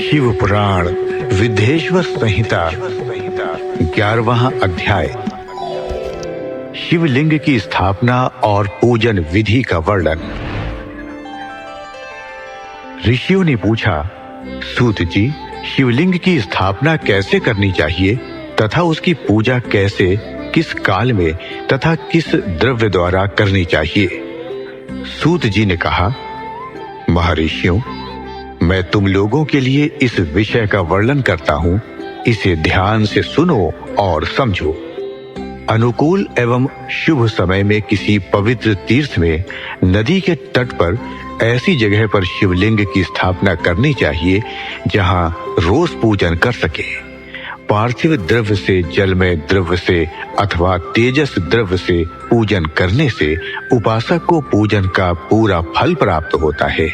शिव पुराण विद्धेश्वर संहिता 11वां अध्याय। शिवलिंग की स्थापना और पूजन विधि का वर्णन। ऋषियों ने पूछा, सूत जी, शिवलिंग की स्थापना कैसे करनी चाहिए तथा उसकी पूजा कैसे, किस काल में तथा किस द्रव्य द्वारा करनी चाहिए? सूत जी ने कहा, महर्षियों, मैं तुम लोगों के लिए इस विषय का वर्णन करता हूं, इसे ध्यान से सुनो और समझो। अनुकूल एवं शुभ समय में किसी पवित्र तीर्थ में नदी के तट पर ऐसी जगह पर शिवलिंग की स्थापना करनी चाहिए जहां रोज पूजन कर सके। पार्थिव द्रव्य से, जलमय द्रव्य से अथवा तेजस द्रव्य से पूजन करने से उपासक को पूजन का पूरा फल प्राप्त होता है।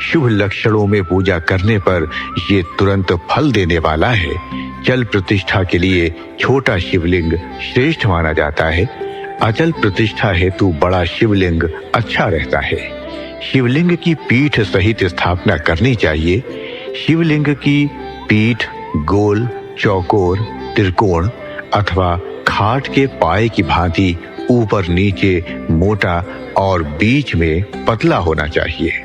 शुभ लक्षणों में पूजा करने पर ये तुरंत फल देने वाला है। जल प्रतिष्ठा के लिए छोटा शिवलिंग श्रेष्ठ माना जाता है। अचल प्रतिष्ठा हेतु बड़ा शिवलिंग अच्छा रहता है। शिवलिंग की पीठ सहित स्थापना करनी चाहिए। शिवलिंग की पीठ गोल, चौकोर, त्रिकोण अथवा खाट के पाए की भांति ऊपर नीचे मोटा और बीच में पतला होना चाहिए।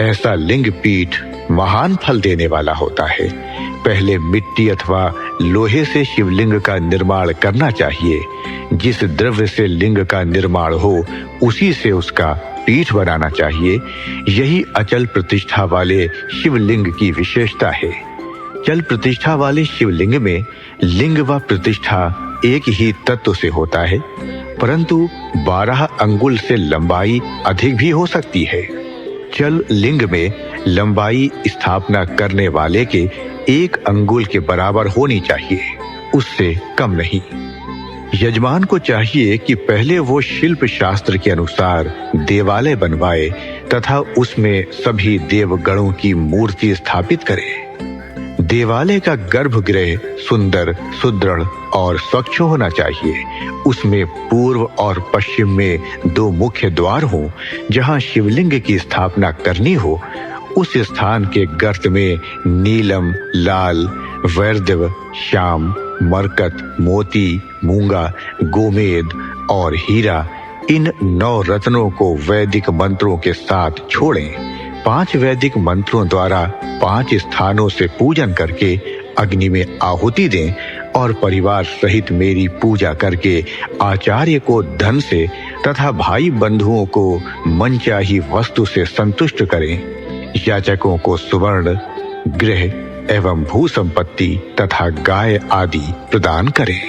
ऐसा लिंग पीठ महान फल देने वाला होता है। पहले मिट्टी अथवा लोहे से शिवलिंग का निर्माण करना चाहिए। जिस द्रव्य से लिंग का निर्माण हो उसी से उसका पीठ बनाना चाहिए। यही अचल प्रतिष्ठा वाले शिवलिंग की विशेषता है। चल प्रतिष्ठा वाले शिवलिंग में लिंग व प्रतिष्ठा एक ही तत्व से होता है, परंतु 12 अंगुल से लंबाई अधिक भी हो सकती है। चल लिंग में लंबाई स्थापना करने वाले के 1 अंगुल के बराबर होनी चाहिए, उससे कम नहीं। यजमान को चाहिए कि पहले वो शिल्प शास्त्र के अनुसार देवालय बनवाए तथा उसमें सभी देवगणों की मूर्ति स्थापित करे। देवालय का गर्भगृह सुंदर, सुदृढ़ और स्वच्छ होना चाहिए। उसमें पूर्व और पश्चिम में 2 मुख्य द्वार हों। जहां शिवलिंग की स्थापना करनी हो उस स्थान के गर्त में नीलम, लाल, वैरदेव, श्याम, मरकत, मोती, मूंगा, गोमेद और हीरा, इन 9 रत्नों को वैदिक मंत्रों के साथ छोड़ें। 5 वैदिक मंत्रों द्वारा 5 स्थानों से पूजन करके अग्नि में आहुति दें और परिवार सहित मेरी पूजा करके आचार्य को धन से तथा भाई बंधुओं को मनचाही वस्तु से संतुष्ट करें। याचकों को सुवर्ण, गृह एवं भू संपत्ति तथा गाय आदि प्रदान करें।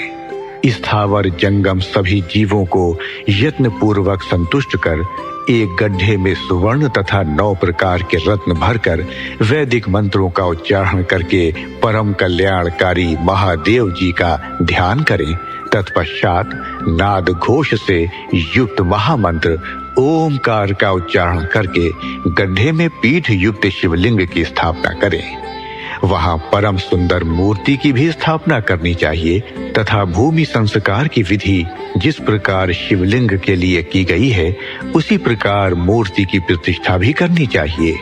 स्थावर जंगम सभी जीवों को यत्न पूर्वक संतुष्ट कर एक गड्ढे में सुवर्ण तथा 9 प्रकार के रत्न भरकर वैदिक मंत्रों का उच्चारण करके परम कल्याणकारी महादेव जी का ध्यान करें। तत्पश्चात नाद घोष से युक्त महामंत्र ओमकार का उच्चारण करके गड्ढे में पीठ युक्त शिवलिंग की स्थापना करें। वहां परम सुंदर मूर्ति की भी स्थापना करनी चाहिए तथा भूमि संस्कार की विधि जिस प्रकार शिवलिंग के लिए की गई है उसी प्रकार मूर्ति की प्रतिष्ठा भी करनी चाहिए।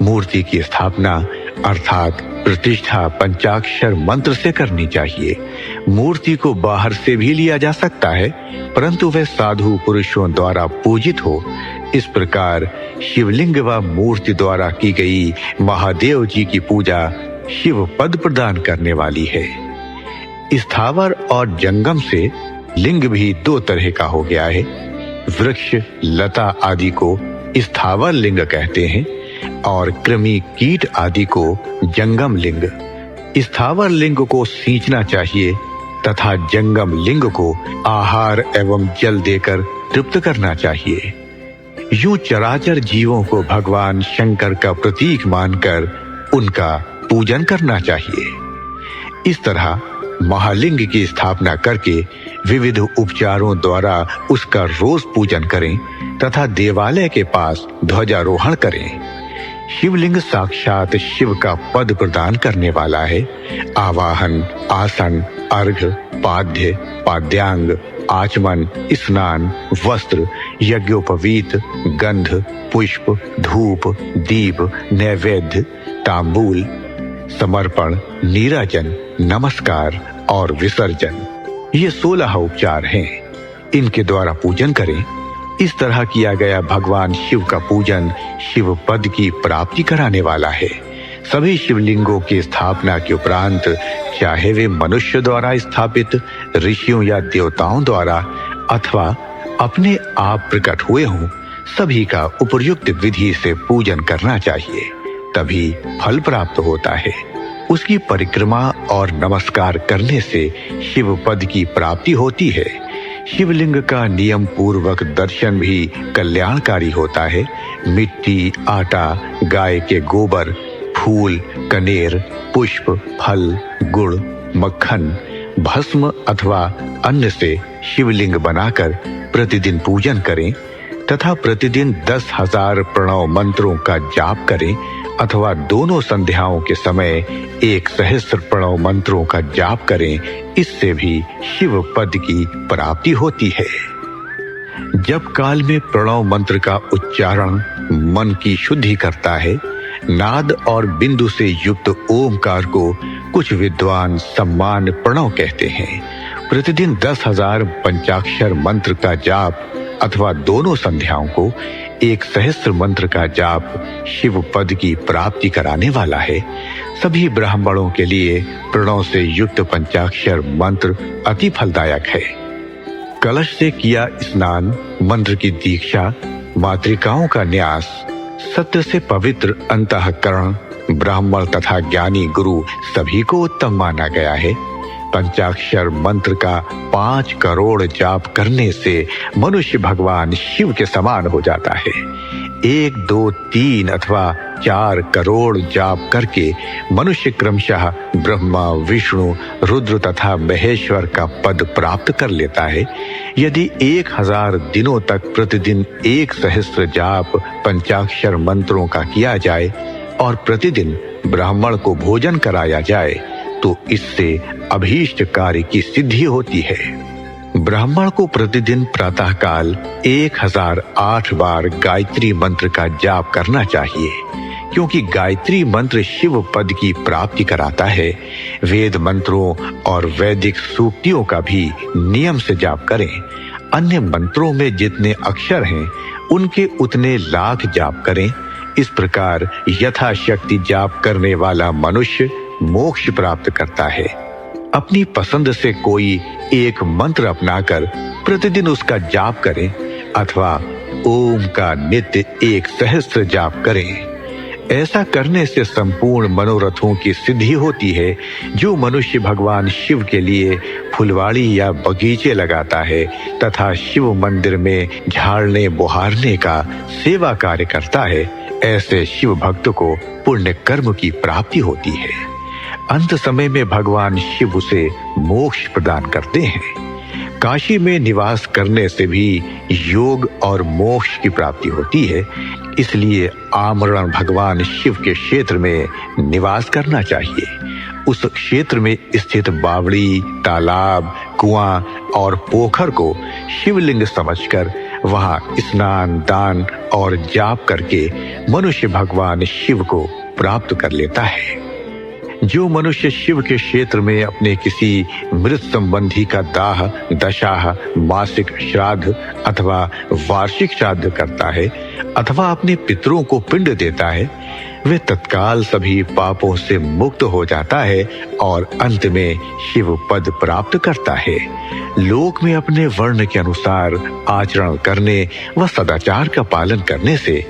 मूर्ति की स्थापना अर्थात प्रतिष्ठा पंचाक्षर मंत्र से करनी चाहिए। मूर्ति को बाहर से भी लिया जा सकता है, परंतु वह साधु पुरुषों द्वारा पूजित हो। इस प्रकार शिवलिंग व मूर्ति द्वारा की गई महादेव जी की पूजा शिव पद प्रदान करने वाली है। स्थावर और जंगम से लिंग भी 2 तरह का हो गया है। वृक्ष, लता आदि को स्थावर लिंग कहते हैं और कृमि, कीट आदि को जंगम लिंग। स्थावर लिंग को सींचना चाहिए तथा जंगम लिंग को आहार एवं जल देकर तृप्त करना चाहिए। यूं चराचर जीवों को भगवान शंकर का प्रतीक मानकर उनका पूजन करना चाहिए। इस तरह महालिंग की स्थापना करके विविध उपचारों द्वारा उसका रोज पूजन करें तथा देवालय के पास ध्वजारोहण करें। शिवलिंग साक्षात शिव का पद प्रदान करने वाला है। आवाहन, आसन, अर्घ्य, पाद्य, पाद्यांग, आचमन, स्नान, वस्त्र, यज्ञोपवीत, गंध, पुष्प, धूप, दीप, नैवेद्य, तांबूल, समर्पण, नीराजन, नमस्कार और विसर्जन। ये 16 उपचार हैं। इनके द्वारा पूजन करें। इस तरह किया गया भगवान शिव का पूजन शिव पद की प्राप्ति कराने वाला है। सभी शिवलिंगों की स्थापना के उपरांत, चाहे वे मनुष्य द्वारा स्थापित, ऋषियों या देवताओं द्वारा अथवा अपने आप प्रकट हुए हों, सभी का उपयुक्त विधि से पूजन करना चाहिए, तभी फल प्राप्त होता है। उसकी परिक्रमा और नमस्कार करने से शिव पद की प्राप्ति होती है। शिवलिंग का नियम पूर्वक दर्शन भी कल्याणकारी होता है। मिट्टी, आटा, गाय के गोबर, फूल, कनेर, पुष्प, फल, गुड़, मक्खन, भस्म अथवा अन्न से शिवलिंग बनाकर प्रतिदिन पूजन करें तथा प्रतिदिन 10,000 प्रणव मंत्रों का जाप करें अथवा दोनों संध्याओं के समय 1 सहस्त्र प्रणव मंत्रों का जाप करें। इससे भी शिव पद की प्राप्ति होती है। जप काल में प्रणव मंत्र का उच्चारण मन की शुद्धि करता है। नाद और बिंदु से युक्त ओमकार को कुछ विद्वान सम्मान प्रणव कहते हैं। प्रतिदिन 10,000 पंचाक्षर मंत्र का जाप अथवा दोनों संध्याओं को 1 सहस्त्र मंत्र का जाप शिव पद की प्राप्ति कराने वाला है। सभी ब्राह्मणों के लिए प्रणव से युक्त पंचाक्षर मंत्र अति फलदायक है। कलश से किया स्नान, मंत्र की दीक्षा, मातृकाओं का न्यास, सत्य से पवित्र अंतःकरण, ब्राह्मण तथा ज्ञानी गुरु सभी को उत्तम माना गया है। पंचाक्षर मंत्र का 5 करोड़ जाप करने से मनुष्य भगवान शिव के समान हो जाता है। 1, 2, 3 अथवा 4 करोड़ जाप करके मनुष्य क्रमशः ब्रह्मा, विष्णु, रुद्र तथा महेश्वर का पद प्राप्त कर लेता है। यदि 1000 दिनों तक प्रतिदिन 1 सहस्त्र जाप पंचाक्षर मंत्रों का किया जाए और प्रतिदिन ब्राह्मण को भोजन कराया जाए तो इससे अभीष्ट कार्य की सिद्धि होती है। ब्राह्मण को प्रतिदिन प्रातःकाल 1008 बार गायत्री मंत्र का जाप करना चाहिए, क्योंकि गायत्री मंत्र शिव पद की प्राप्ति कराता है। वेद मंत्रों और वैदिक सूक्तियों का भी नियम से जाप करें। अन्य मंत्रों में जितने अक्षर हैं उनके उतने लाख जाप करें। इस प्रकार यथाशक्ति जाप करने वाला मनुष्य मोक्ष प्राप्त करता है। अपनी पसंद से कोई एक मंत्र अपनाकर प्रतिदिन उसका जाप करें अथवा ओम का नित्य 1 सहस्त्र जाप करें। ऐसा करने से संपूर्ण मनोरथों की सिद्धि होती है। जो मनुष्य भगवान शिव के लिए फुलवाड़ी या बगीचे लगाता है तथा शिव मंदिर में झाड़ने बुहारने का सेवा कार्य करता है, ऐसे शिव भक्त को पुण्य कर्म की प्राप्ति होती है। अंत समय में भगवान शिव उसे मोक्ष प्रदान करते हैं। काशी में निवास करने से भी योग और मोक्ष की प्राप्ति होती है। इसलिए आमरण भगवान शिव के क्षेत्र में निवास करना चाहिए। उस क्षेत्र में स्थित बावड़ी, तालाब, कुआं और पोखर को शिवलिंग समझकर वहां स्नान, दान और जाप करके मनुष्य भगवान शिव को प्राप्त कर लेता है। जो मनुष्य शिव के क्षेत्र में अपने किसी मृत संबंधी का दाह, दशाह, मासिक श्राद्ध अथवा वार्षिक श्राद्ध करता है अथवा अपने पितरों को पिंड देता है, वे तत्काल सभी पापों से मुक्त हो जाता है और अंत में शिव पद प्राप्त करता है। लोक में अपने वर्ण के अनुसार आचरण करने व सदाचार का पालन करने से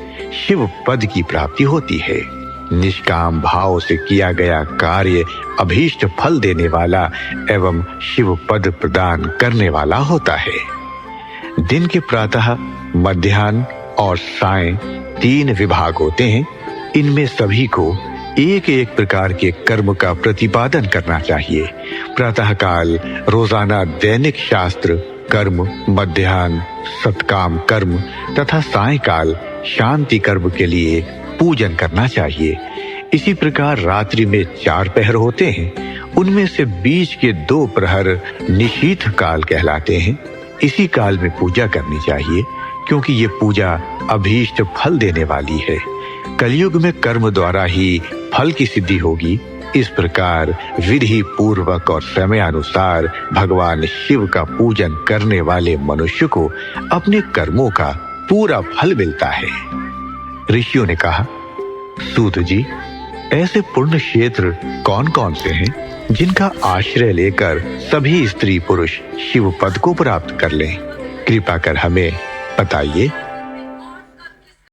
शिव पद की प्राप्ति होती है। निष्काम भाव से किया गया कार्य अभीष्ट फल देने वाला एवं शिव पद प्रदान करने वाला होता है। दिन के प्रातः, मध्याह्न और सायं 3 विभाग होते हैं। इनमें सभी को एक एक प्रकार के कर्म का प्रतिपादन करना चाहिए। प्रातःकाल रोजाना दैनिक शास्त्र कर्म, मध्याह्न सत्काम कर्म तथा सायंकाल शांति कर्म के लिए पूजन करना चाहिए। इसी प्रकार रात्रि में 4 पहर होते हैं। उनमें से बीच के 2 प्रहर निशीथ काल कहलाते हैं। इसी काल में पूजा करनी चाहिए, क्योंकि ये पूजा अभीष्ट फल देने वाली है। कलयुग में कर्म द्वारा ही फल की सिद्धि होगी, इस प्रकार विधि पूर्वक और समयानुसार भगवान शिव का पूजन करने वाले मनुष्य को अपने कर्मों का पूरा फल मिलता है। ऋषियों ने कहा, सूत जी, ऐसे पुण्य क्षेत्र कौन कौन से हैं जिनका आश्रय लेकर सभी स्त्री पुरुष शिव पद को प्राप्त कर लें? कृपा कर हमें बताइए।